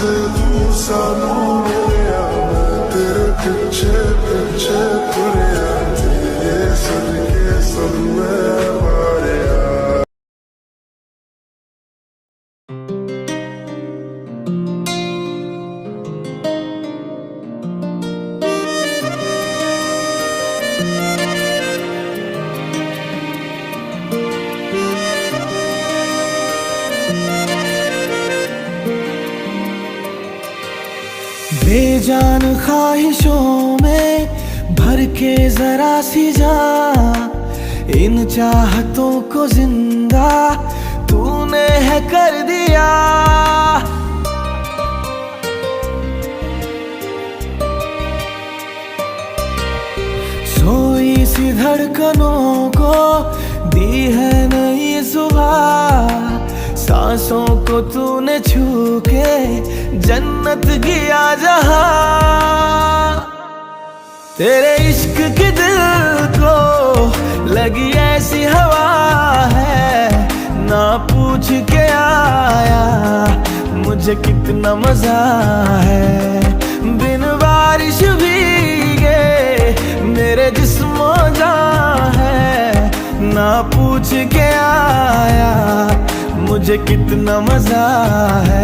से तू सानू मिलिया, मैं तेरे पीछे पीछे तुरिया, तेरे सदके सब मैं मारिया। बेजान ख्वाहिशों में भर के जरा सी जा, इन चाहतों को जिंदा तूने है कर दिया। सोई सी धड़कनों को दी है नई सुबह, सांसों को तूने छू के जन्नत किया जहां। तेरे इश्क की दिल को लगी ऐसी हवा है, ना पूछ के आया मुझे कितना मजा है। बिन बारिश भीगे मेरे जिस्मों जान है, ना पूछ के आया मुझे कितना मजा है।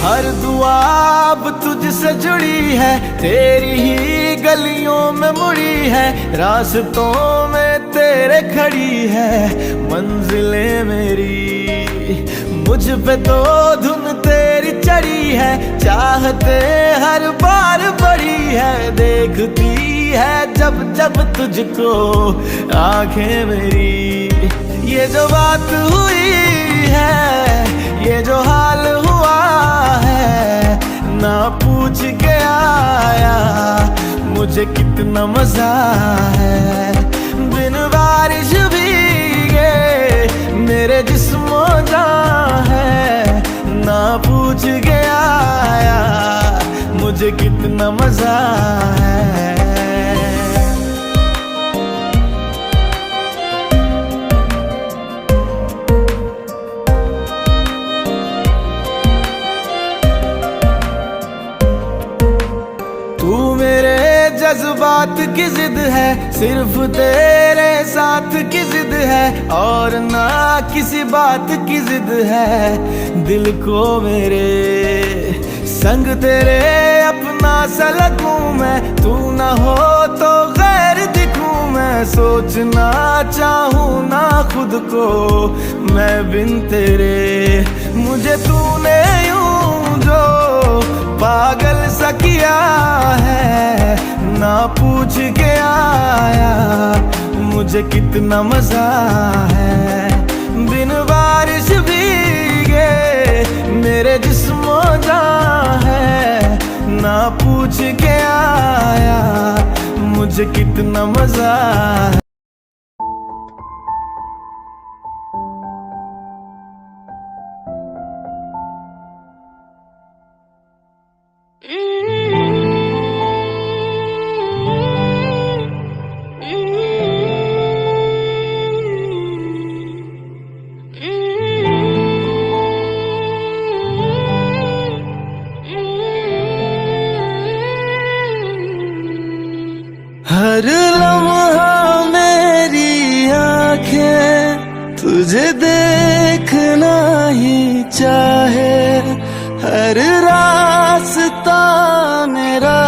हर दुआ अब तुझसे जुड़ी है, तेरी ही गलियों में मुड़ी है, रास्तों में तेरे खड़ी है मंजिलें मेरी। मुझ पे तो धुन तेरी चढ़ी है, चाहते हर बार बड़ी है, देखती है जब जब तुझको आंखें मेरी। ये जो बात हुई है, ये जो हाल हुआ है, ना पूछ के आया मुझे कितना मजा है। बिन बारिश भीगे मेरे जिस्मों जान है, ना पूछ के आया मुझे कितना मजा है। तू मेरे जज्बात की जिद है, सिर्फ तेरे साथ की जिद है, और ना किसी बात की जिद है। दिल को मेरे संग तेरे अपना सा लगूं मैं, तू ना हो तो गैर दिखूं मैं। सोचना चाहूं ना खुद को मैं बिन तेरे, मुझे तूने यूं जो पागल सा किया है, ना पूछ के आया मुझे कितना मजा है। बिन बारिश भीगे मेरे जिस्मों जान है, ना पूछ के आया मुझे कितना मजा है। हर लम्हा मेरी आँखें तुझे देखना ही चाहे, हर रास्ता मेरा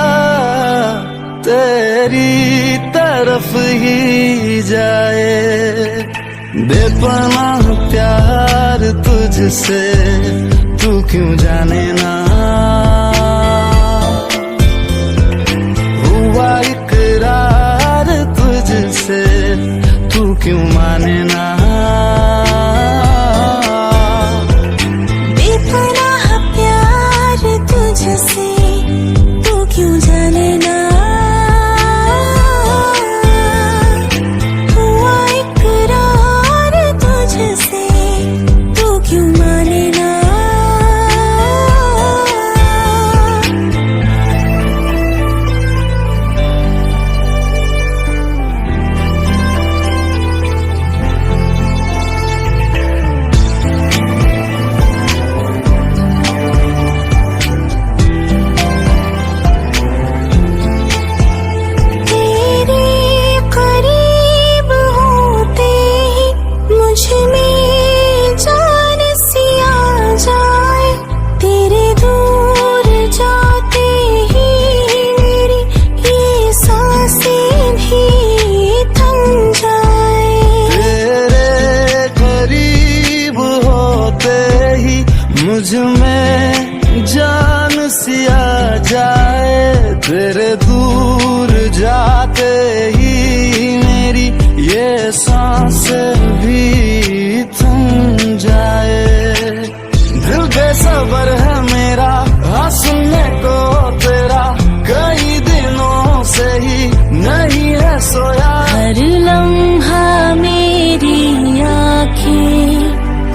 तेरी तरफ ही जाए। बेपनाह प्यार तुझसे तू क्यों जाने ना, हुआ इकरार तुझसे तू क्यों माने ना। बेपनाह प्यार तुझसे तू क्यों जाने ना, हुआ इकरार तुझसे तू क्यों माने ना। जाए तेरे दूर जाते ही मेरी ये सांसें भी थम जाए। दिल बेसब्र है मेरा हाँ सुनने को तेरा, कई दिनों से ही नहीं है सोया। हर लम्हा मेरी आँखें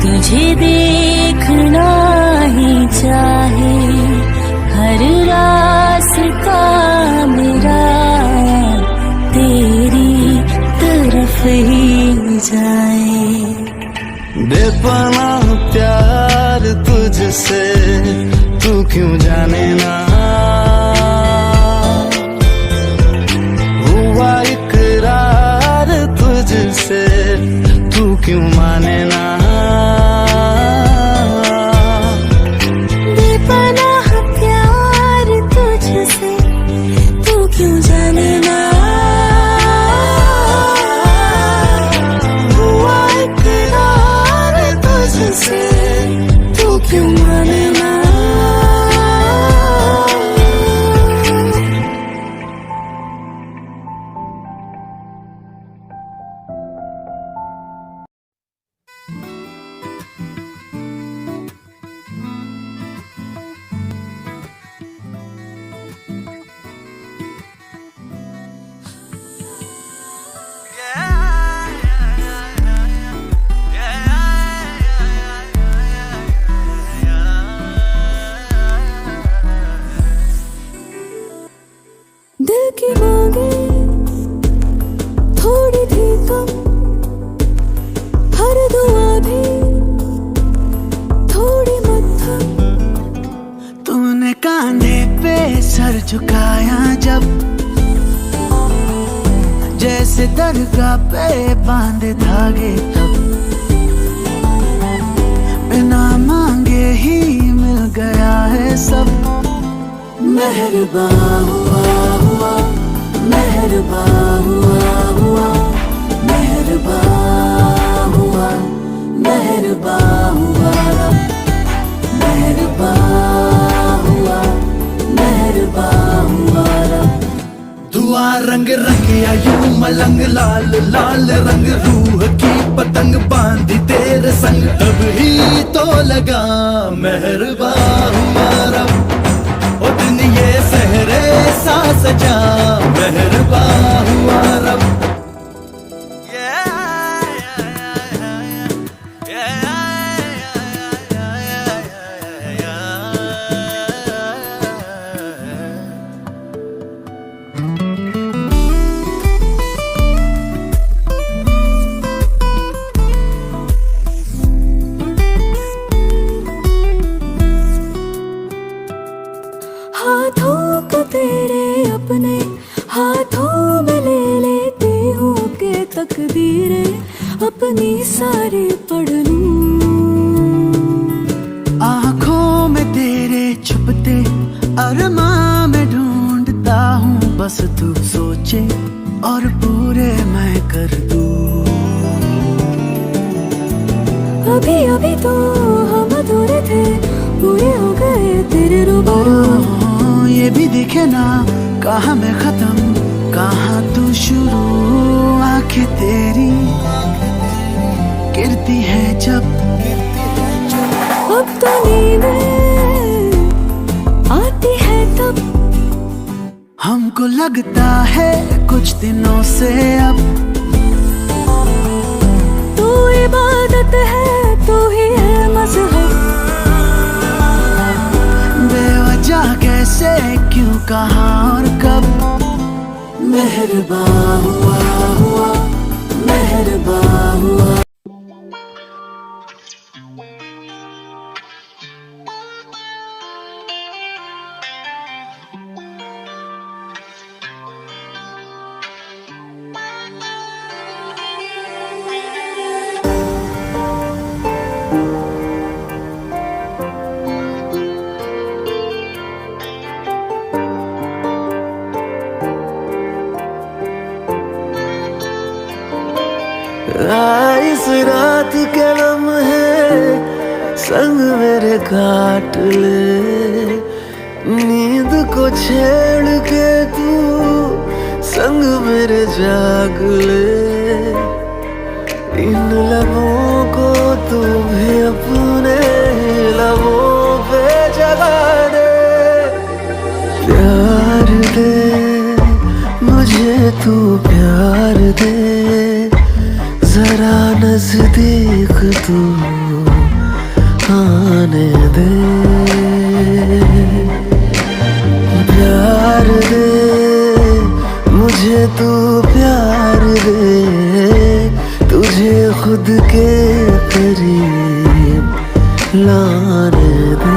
तुझे देखना ही चाहे, हर रास्ता मेरा तेरी तरफ ही जाए। बेपनाह प्यार तुझसे तू क्यों जाने ना, हुआ इकरार तुझसे तू क्यों माने ना। बेपनाह प्यार तुझसे तू क्यों जाने ना, हुआ इकरार तुझसे तू क्यों माने ना। दिल की मांगे थोड़ी थी कम, हर दुआ भी थोड़ी मध्यम। तूने कांधे पे सर झुकाया जब, जैसे दरगाह पे बांधे धागे तब, बिना मांगे ही मिल गया है सब। मेहरबान हुआ मेहरबान हुआ, मेहरबान हुआ मेहरबान हुआ, मेहरबान हुआ मेहरबान हुआ। दुआ रंग रंगिया यूं मलंग लाल लाल रंग, रूह की पतंग बांधी तेरे संग, तब ही तो लगा मेहरबान हुआ रब। ओ दिन ये सहरे सा सजा मेहरबान हुआ रब। हाथों को तेरे अपने हाथों में ले लेती हूँ के तकदीरें अपनी सारी पढ़ लूं। आँखों में तेरे छुपते अरमां में ढूंढता हूँ, बस तू सोचे और पूरे मैं कर दूं। अभी अभी तो हम अधूरे थे, पूरे हो गए तेरे रूबरू। ये भी दिखे ना कहाँ मैं खत्म कहाँ तू शुरू, आंखें तेरी गिरती है जब, अब तो नींदें आती है तब, हमको लगता है कुछ दिनों से अब। तू इबादत है तू ही है मज़हब, बेवजह कैसे क्यों कहाँ और कब। मेहरबान हुआ मेहरबान हुआ। इस रात के लम्हे संग मेरे काट ले, नींद को छेड़ के तू संग मेरे जाग ले। इन लबों को तू भी अपने लबों पे जगा दे। प्यार दे मुझे तू प्यार दे, जरा नजदीक तू आने दे। प्यार दे मुझे तू प्यार दे, तुझे खुद के करीब लाने दे।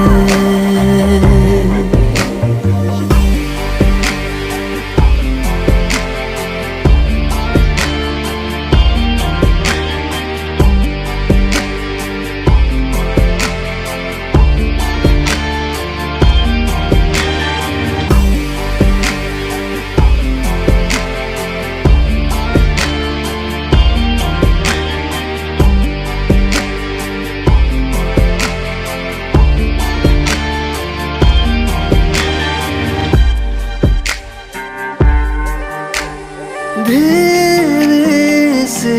धीरे से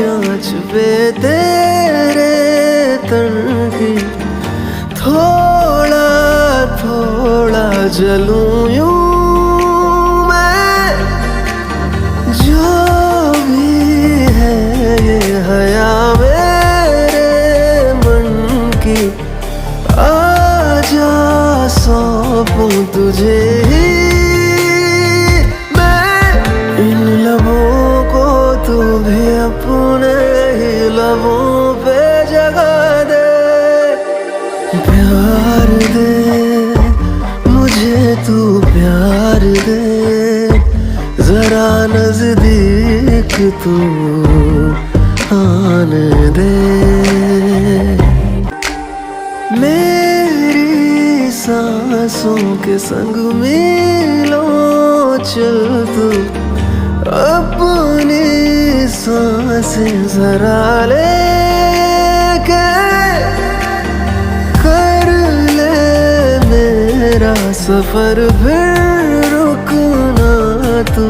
आँच पे तेरे तन की थोड़ा थोड़ा जलूं यूं मैं। जो भी है ये हया मेरे मन की, आजा सौंपूं तुझे ही। इन लबों को तू भी अपने ही लबों पे जगा दे। प्यार दे मुझे तू प्यार दे, जरा नजदीक तू आने दे। मेरी सांसों के संग मीलों चल तू, अपनी सांसें जरा लेके कर ले मेरा सफर। फिर रुकना तू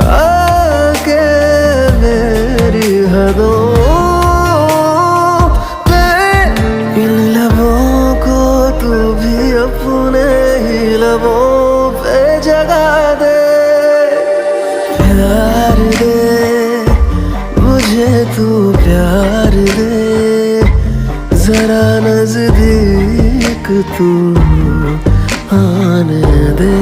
आके मेरी हदों पे। इन लबों को तू भी अपने ही लबों पे जगा दे। प्यार दे मुझे तू प्यार दे, जरा नजदीक तू आने दे।